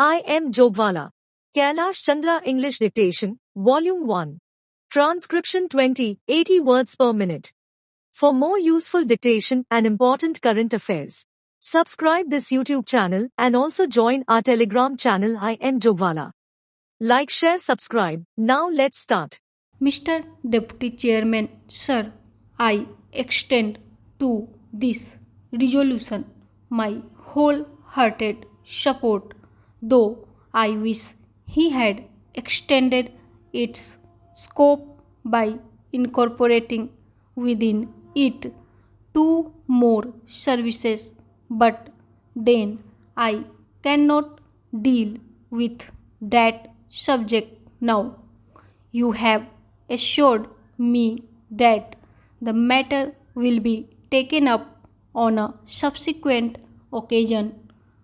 I am Jobwala. Kailash Chandra English Dictation, Volume 1. Transcription 20, 80 words per minute. For more useful dictation and important current affairs, subscribe this YouTube channel and also join our Telegram channel I am Jobwala. Like, share, subscribe. Now let's start. Mr. Deputy Chairman, Sir, I extend to this resolution my wholehearted support, though I wish he had extended its scope by incorporating within it two more services, but then I cannot deal with that subject now. You have assured me that the matter will be taken up on a subsequent occasion.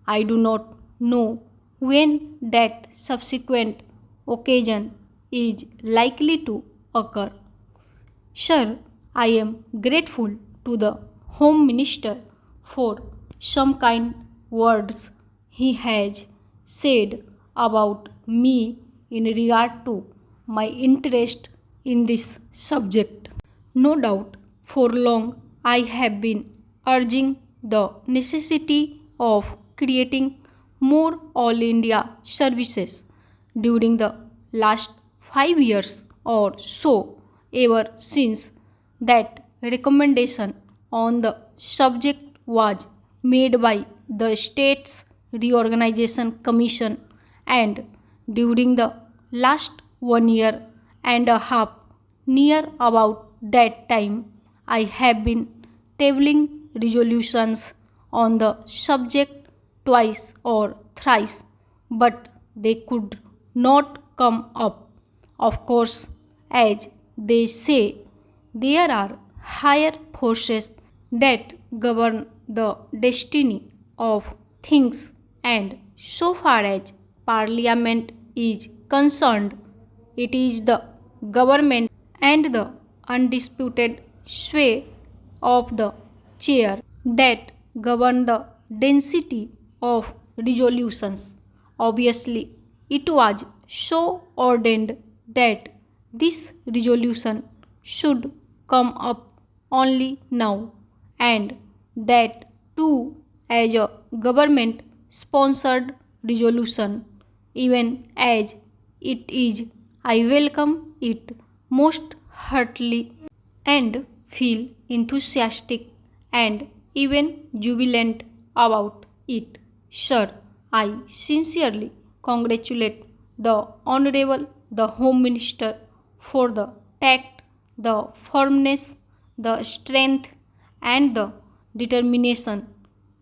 I do not know when that subsequent occasion is likely to occur. Sir, I am grateful to the Home Minister for some kind words he has said about me in regard to my interest in this subject. No doubt, for long I have been urging the necessity of creating more All India services during the last 5 years or so, ever since that recommendation on the subject was made by the States Reorganization Commission, and during the last 1 year and a half, near about that time, I have been tabling resolutions on the subject twice or thrice, but they could not come up. Of course, as they say, there are higher forces that govern the destiny of things, and so far as Parliament is concerned, it is the government and the undisputed sway of the chair that govern the density of resolutions. Obviously, it was so ordained that this resolution should come up only now, and that too as a government sponsored resolution. Even as it is, I welcome it most heartily and feel enthusiastic and even jubilant about it. Sir, I sincerely congratulate the Honorable the Home Minister for the tact, the firmness, the strength, and the determination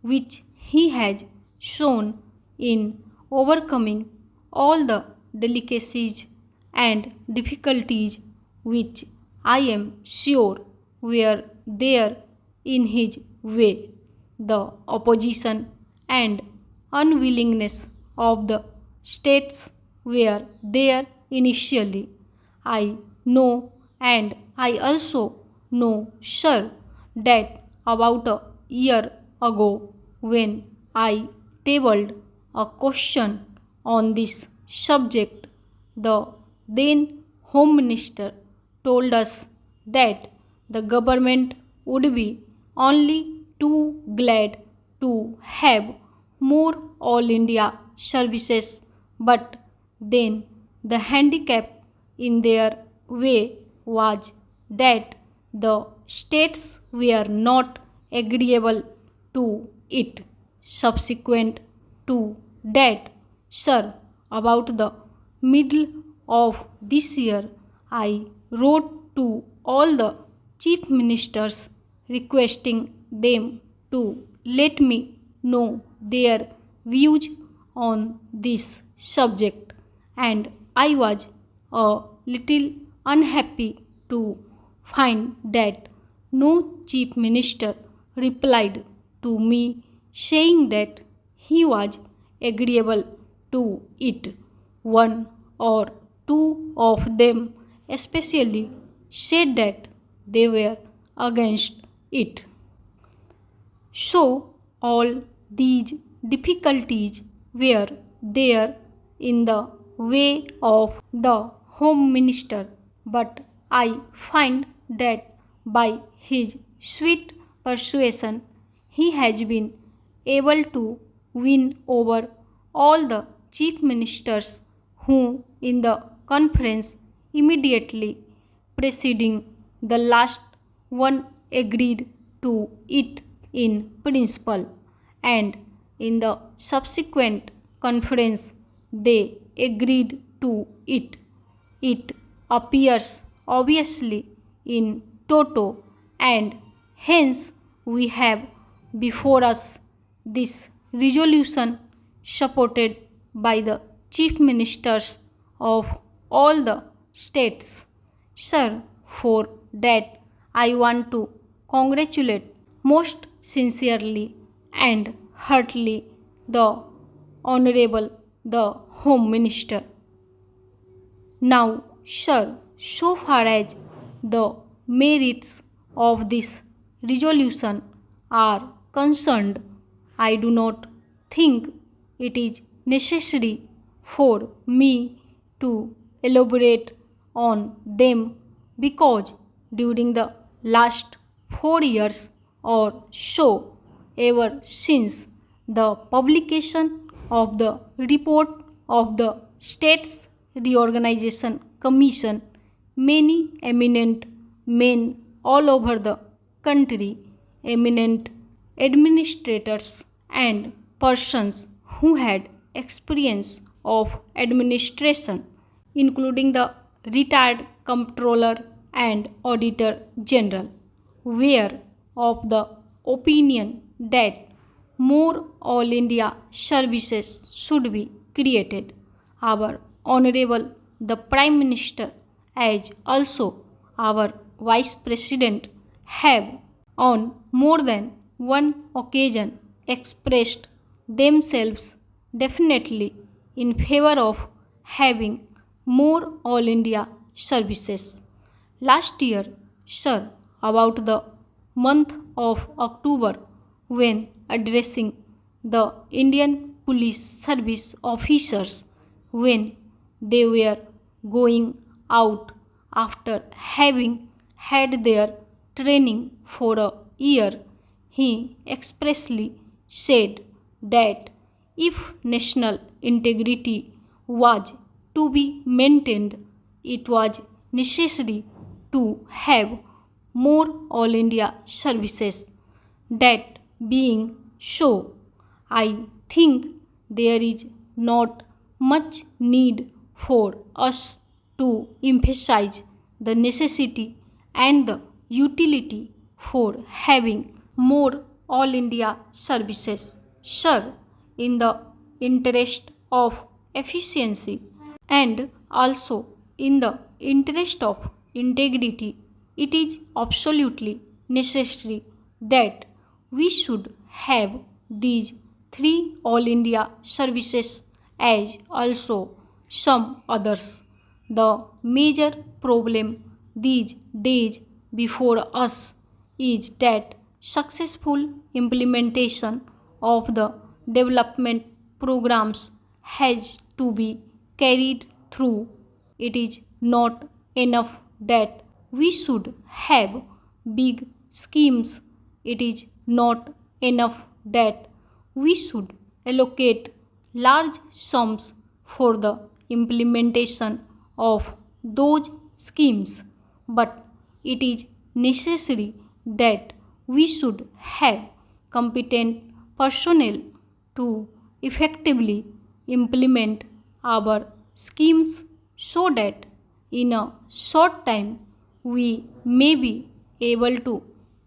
which he has shown in overcoming all the delicacies and difficulties which I am sure were there in his way. The opposition and unwillingness of the states were there initially. I know, and I also know, sir, that about a year ago, when I tabled a question on this subject, the then Home Minister told us that the government would be only too glad to have more All India services, but then the handicap in their way was that the states were not agreeable to it. Subsequent to that, sir, about the middle of this year, I wrote to all the chief ministers requesting them to let me know their views on this subject, and I was a little unhappy to find that no chief minister replied to me saying that he was agreeable to it. One or two of them especially said that they were against it. So, all these difficulties were there in the way of the Home Minister, but I find that by his sweet persuasion he has been able to win over all the chief ministers who, in the conference immediately preceding the last one, agreed to it in principle, and in the subsequent conference they agreed to it. It appears obviously in toto, and hence we have before us this resolution supported by the chief ministers of all the states. Sir, for that I want to congratulate most sincerely and heartily the Honorable the Home Minister. Now, sir, so far as the merits of this resolution are concerned, I do not think it is necessary for me to elaborate on them because during the last 4 years or so, ever since the publication of the report of the States Reorganization Commission, many eminent men all over the country, eminent administrators and persons who had experience of administration, including the retired comptroller and auditor general, were of the opinion that more all India services should be created. Our Honorable the Prime Minister, as also our Vice President, have on more than one occasion expressed themselves definitely in favor of having more all India services. Last year, sir, about the month of October, when addressing the Indian Police Service officers when they were going out after having had their training for a year, he expressly said that if national integrity was to be maintained, it was necessary to have more all India services. That being so, I think there is not much need for us to emphasize the necessity and the utility for having more all India services. Sir, in the interest of efficiency and also in the interest of integrity, it is absolutely necessary that we should have these three all India services as also some others. The major problem these days before us is that successful implementation of the development programs has to be carried through. It is not enough that we should have big schemes. It is not enough that we should allocate large sums for the implementation of those schemes, but it is necessary that we should have competent personnel to effectively implement our schemes so that in a short time we may be able to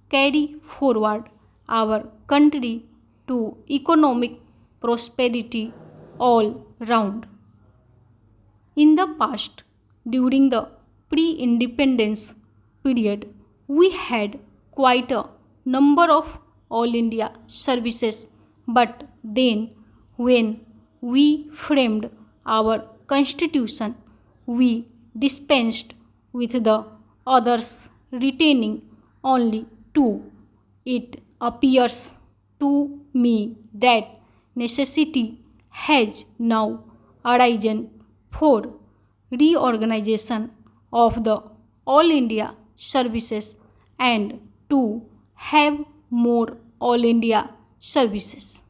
carry forward our country to economic prosperity all round. In the past, during the pre-independence period, we had quite a number of all India services, but then when we framed our constitution, we dispensed with the others, retaining only two. It appears to me that necessity has now arisen for reorganization of the All India services and to have more All India services.